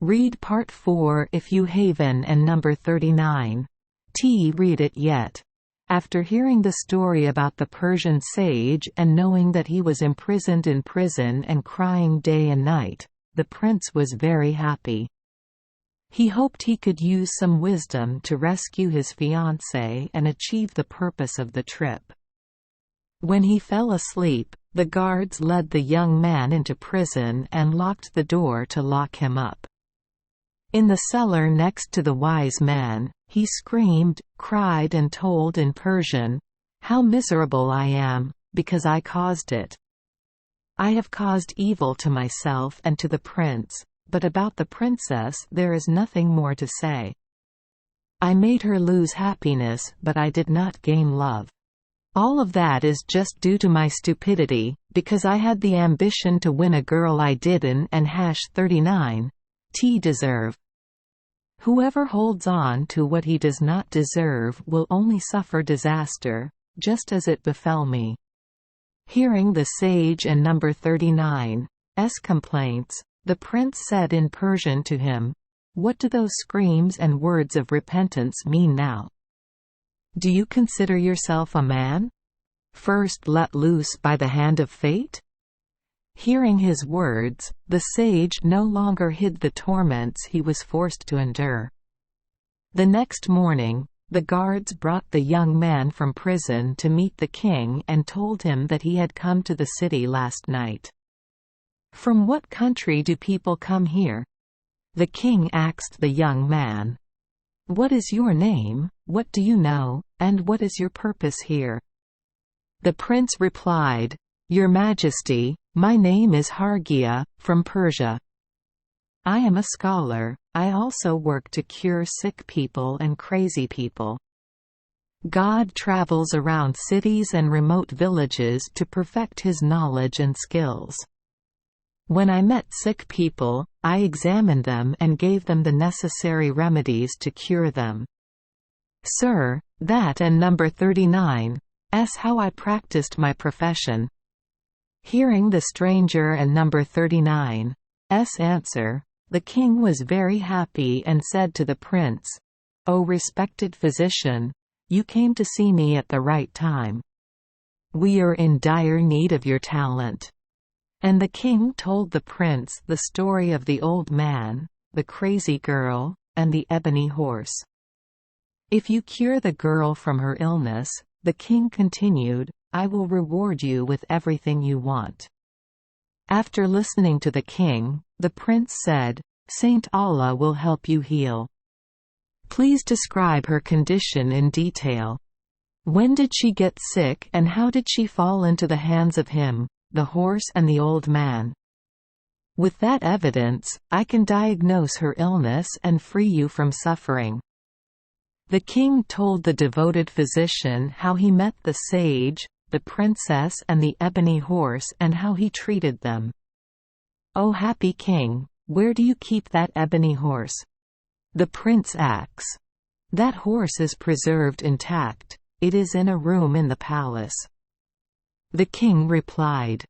Read Part 4 if you haven and number 39. Read it yet. After hearing the story about the Persian sage and knowing that he was imprisoned in prison and crying day and night, the prince was very happy. He hoped he could use some wisdom to rescue his fiancée and achieve the purpose of the trip. When he fell asleep, the guards led the young man into prison and locked the door to lock him up. In the cellar next to the wise man, he screamed, cried and told in Persian, "How miserable I am, because I caused it. I have caused evil to myself and to the prince, but about the princess there is nothing more to say. I made her lose happiness, but I did not gain love. All of that is just due to my stupidity, because I had the ambition to win a girl I didn't and #39 deserve. Whoever holds on to what he does not deserve will only suffer disaster, just as it befell me." Hearing the sage and number 39's complaints, the prince said in Persian to him, "What do those screams and words of repentance mean now? Do you consider yourself a man? First let loose by the hand of fate?" Hearing his words, the sage no longer hid the torments he was forced to endure. The next morning, the guards brought the young man from prison to meet the king and told him that he had come to the city last night. "From what country do people come here?" the king asked the young man. "What is your name, what do you know, and what is your purpose here?" The prince replied, "Your Majesty, my name is Hargia, from Persia. I am a scholar, I also work to cure sick people and crazy people. God travels around cities and remote villages to perfect his knowledge and skills. When I met sick people, I examined them and gave them the necessary remedies to cure them. Sir, that and number 39's how I practiced my profession." Hearing the stranger and number 39's answer, the king was very happy and said to the prince, "O respected physician, you came to see me at the right time. We are in dire need of your talent." And the king told the prince the story of the old man, the crazy girl, and the ebony horse. "If you cure the girl from her illness," the king continued, "I will reward you with everything you want." After listening to the king, the prince said, "Saint Allah will help you heal. Please describe her condition in detail. When did she get sick and how did she fall into the hands of him, the horse and the old man? With that evidence, I can diagnose her illness and free you from suffering." The king told the devoted physician how he met the sage, the princess and the ebony horse and how he treated them. "O happy king, where do you keep that ebony horse?" the prince asks. "That horse is preserved intact, it is in a room in the palace." The king replied.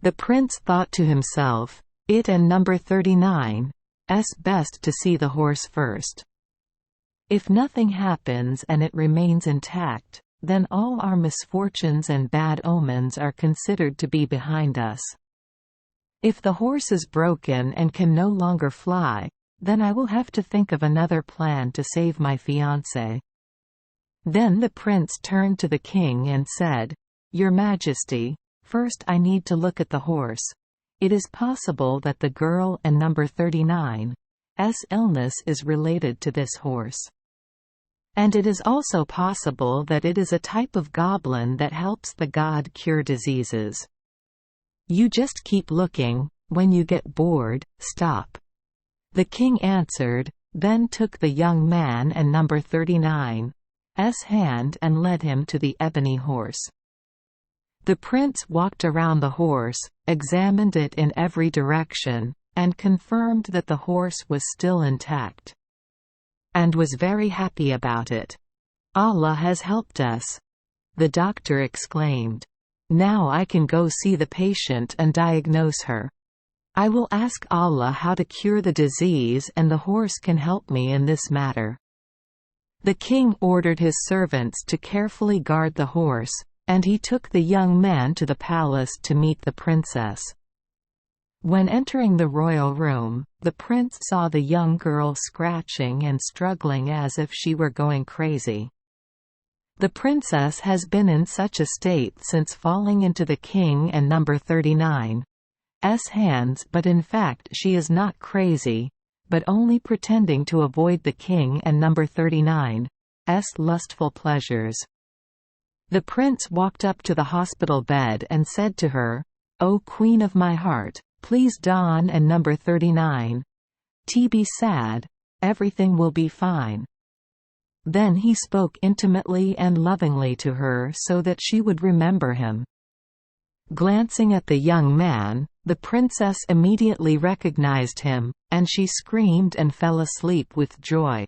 The prince thought to himself, "It and number 39's best to see the horse first. If nothing happens and it remains intact, then all our misfortunes and bad omens are considered to be behind us. If the horse is broken and can no longer fly, then I will have to think of another plan to save my fiancée." Then the prince turned to the king and said, "Your Majesty, first I need to look at the horse. It is possible that the girl and number 39's illness is related to this horse. And it is also possible that it is a type of goblin that helps the god cure diseases. You just keep looking, when you get bored, stop." The king answered, then took the young man and number 39's hand and led him to the ebony horse. The prince walked around the horse, examined it in every direction, and confirmed that the horse was still intact. And was very happy about it. "Allah has helped us," the doctor exclaimed. "Now I can go see the patient and diagnose her." I will ask Allah how to cure the disease, and the horse can help me in this matter." The king ordered his servants to carefully guard the horse, and he took the young man to the palace to meet the princess. When entering the royal room, the prince saw the young girl scratching and struggling as if she were going crazy. The princess has been in such a state since falling into the king and number 39's hands, but in fact she is not crazy, but only pretending to avoid the king and number 39's lustful pleasures. The prince walked up to the hospital bed and said to her, "O queen of my heart, please don and number 39's be sad, everything will be fine." Then he spoke intimately and lovingly to her so that she would remember him. Glancing at the young man, the princess immediately recognized him, and she screamed and fell asleep with joy.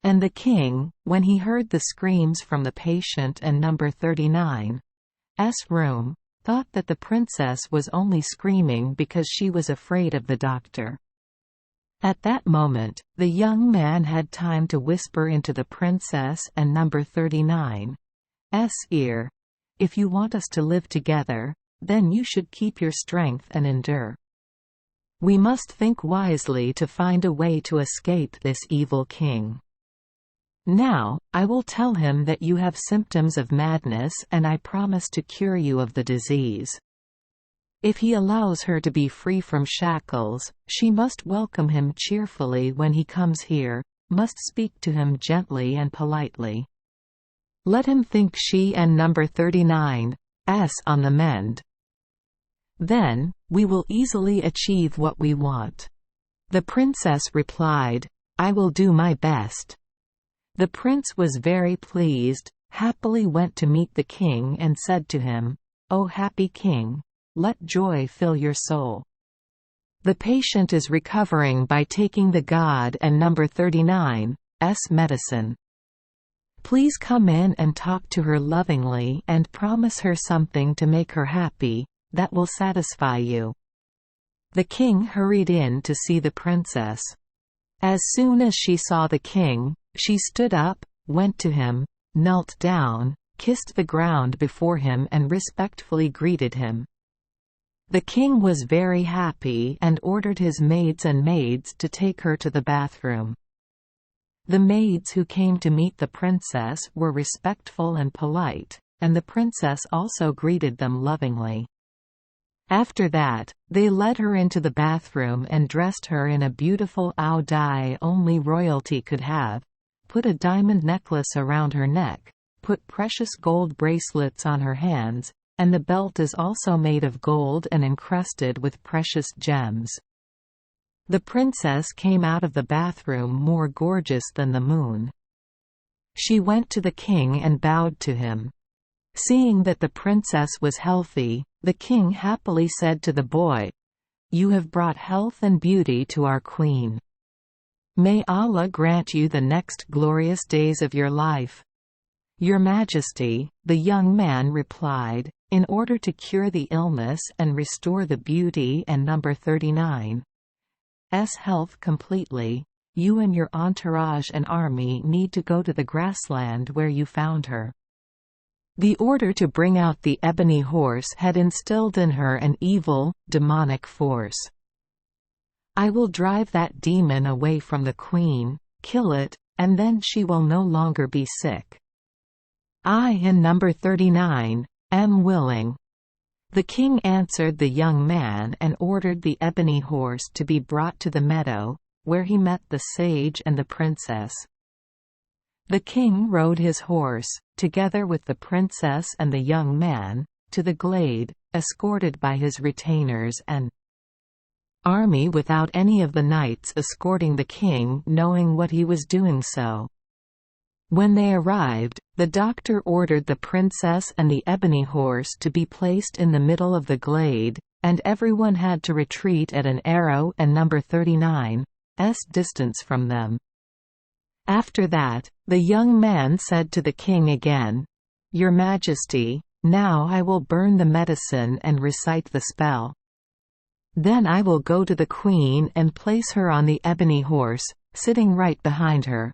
And the king, when he heard the screams from the patient and number 39's room, thought that the princess was only screaming because she was afraid of the doctor. At that moment, the young man had time to whisper into the princess and number 39's ear, "If you want us to live together, then you should keep your strength and endure. We must think wisely to find a way to escape this evil king. Now, I will tell him that you have symptoms of madness and I promise to cure you of the disease. If he allows her to be free from shackles, she must welcome him cheerfully when he comes here, must speak to him gently and politely. Let him think she and number 39's on the mend. Then, we will easily achieve what we want." The princess replied, "I will do my best." The prince was very pleased, happily went to meet the king and said to him, "O happy king, let joy fill your soul. The patient is recovering by taking the God and number 39's medicine. Please come in and talk to her lovingly and promise her something to make her happy, that will satisfy you." The king hurried in to see the princess. As soon as she saw the king, she stood up, went to him, knelt down, kissed the ground before him and respectfully greeted him. The king was very happy and ordered his maids to take her to the bathroom. The maids who came to meet the princess were respectful and polite, and the princess also greeted them lovingly. After that, they led her into the bathroom and dressed her in a beautiful dye only royalty could have, put a diamond necklace around her neck, put precious gold bracelets on her hands, and the belt is also made of gold and encrusted with precious gems. The princess came out of the bathroom more gorgeous than the moon. She went to the king and bowed to him. Seeing that the princess was healthy, the king happily said to the boy, "You have brought health and beauty to our queen. May Allah grant you the next glorious days of your life." "Your Majesty," the young man replied, "in order to cure the illness and restore the beauty and number 39's health completely, you and your entourage and army need to go to the grassland where you found her." The order to bring out the ebony horse had instilled in her an evil, demonic force. "I will drive that demon away from the queen, kill it, and then she will no longer be sick. I and number 39's am willing." The king answered the young man and ordered the ebony horse to be brought to the meadow, where he met the sage and the princess. The king rode his horse, together with the princess and the young man, to the glade, escorted by his retainers and army without any of the knights escorting the king knowing what he was doing so. When they arrived, the doctor ordered the princess and the ebony horse to be placed in the middle of the glade, and everyone had to retreat at an arrow and number 39's distance from them. After that, the young man said to the king again, "Your Majesty, now I will burn the medicine and recite the spell." Then I will go to the queen and place her on the ebony horse, sitting right behind her."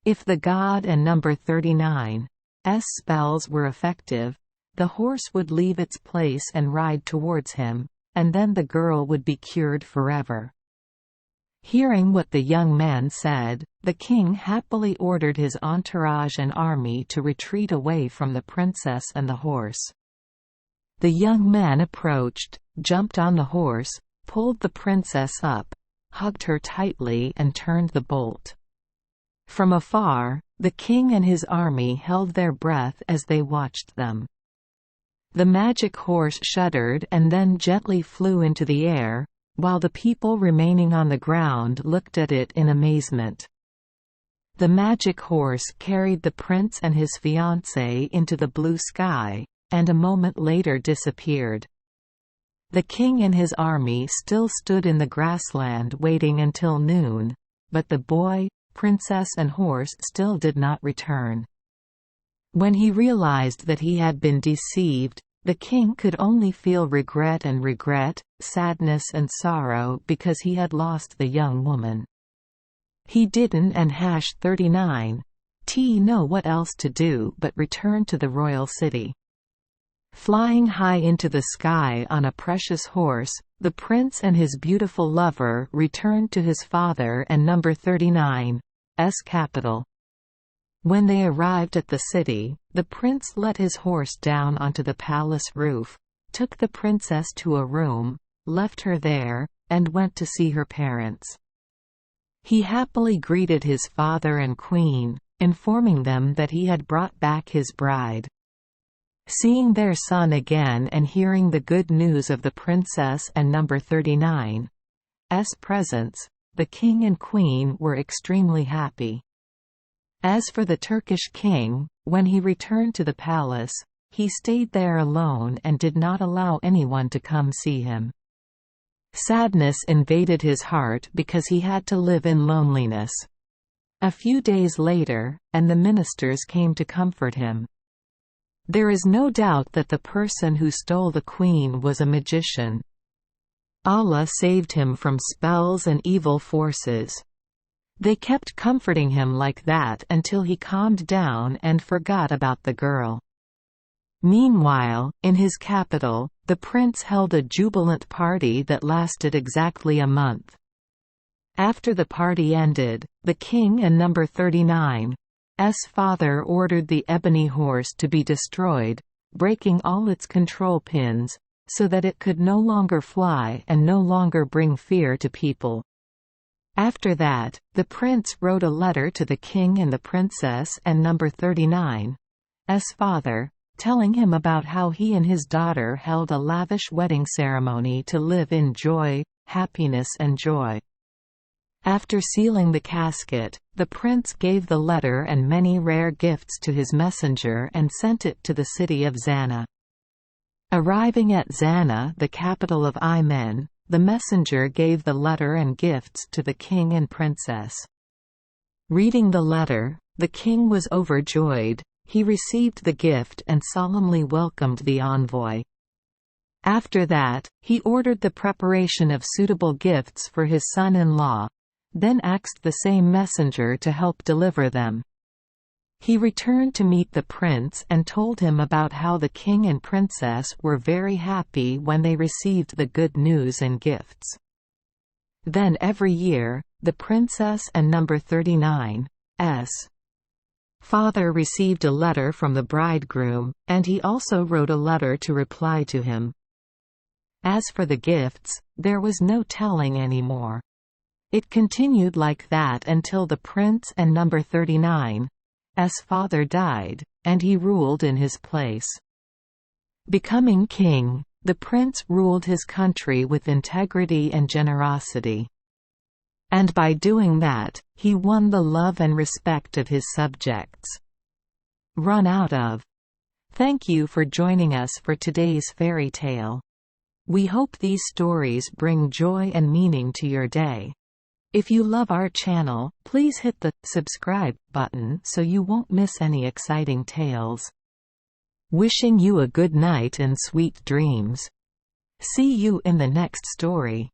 If the god and number 39's spells were effective, the horse would leave its place and ride towards him, and then the girl would be cured forever. Hearing what the young man said, the king happily ordered his entourage and army to retreat away from the princess and the horse. The young man approached, jumped on the horse, pulled the princess up, hugged her tightly and turned the bolt. From afar, the king and his army held their breath as they watched them. The magic horse shuddered and then gently flew into the air, while the people remaining on the ground looked at it in amazement. The magic horse carried the prince and his fiancée into the blue sky, and a moment later disappeared. The king and his army still stood in the grassland waiting until noon, but the boy, princess and horse still did not return. When he realized that he had been deceived, the king could only feel regret, sadness and sorrow because he had lost the young woman. He didn't and #39 know what else to do but return to the royal city. Flying high into the sky on a precious horse, the prince and his beautiful lover returned to his father and number 39's capital. When they arrived at the city, the prince let his horse down onto the palace roof, took the princess to a room, left her there, and went to see her parents. He happily greeted his father and queen, informing them that he had brought back his bride. Seeing their son again and hearing the good news of the princess and number 39's presence, the king and queen were extremely happy. As for the Turkish king, when he returned to the palace, he stayed there alone and did not allow anyone to come see him. Sadness invaded his heart because he had to live in loneliness. A few days later, and the ministers came to comfort him. There is no doubt that the person who stole the queen was a magician. Allah saved him from spells and evil forces. They kept comforting him like that until he calmed down and forgot about the girl. Meanwhile, in his capital, the prince held a jubilant party that lasted exactly a month. After the party ended, the king and number 39's father ordered the ebony horse to be destroyed, breaking all its control pins, so that it could no longer fly and no longer bring fear to people. After that, the prince wrote a letter to the king and the princess and number 39's father, telling him about how he and his daughter held a lavish wedding ceremony to live in joy, happiness and joy. After sealing the casket, the prince gave the letter and many rare gifts to his messenger and sent it to the city of Zana. Arriving at Zana, the capital of Yemen, the messenger gave the letter and gifts to the king and princess. Reading the letter, the king was overjoyed. He received the gift and solemnly welcomed the envoy. After that, he ordered the preparation of suitable gifts for his son-in-law, then asked the same messenger to help deliver them. He returned to meet the prince and told him about how the king and princess were very happy when they received the good news and gifts. Then every year, the princess and number 39's father received a letter from the bridegroom, and he also wrote a letter to reply to him. As for the gifts, there was no telling anymore. It continued like that until the prince and number 39's father died, and he ruled in his place. Becoming king, the prince ruled his country with integrity and generosity. And by doing that, he won the love and respect of his subjects. Run out of. Thank you for joining us for today's fairy tale. We hope these stories bring joy and meaning to your day. If you love our channel, please hit the subscribe button so you won't miss any exciting tales. Wishing you a good night and sweet dreams. See you in the next story.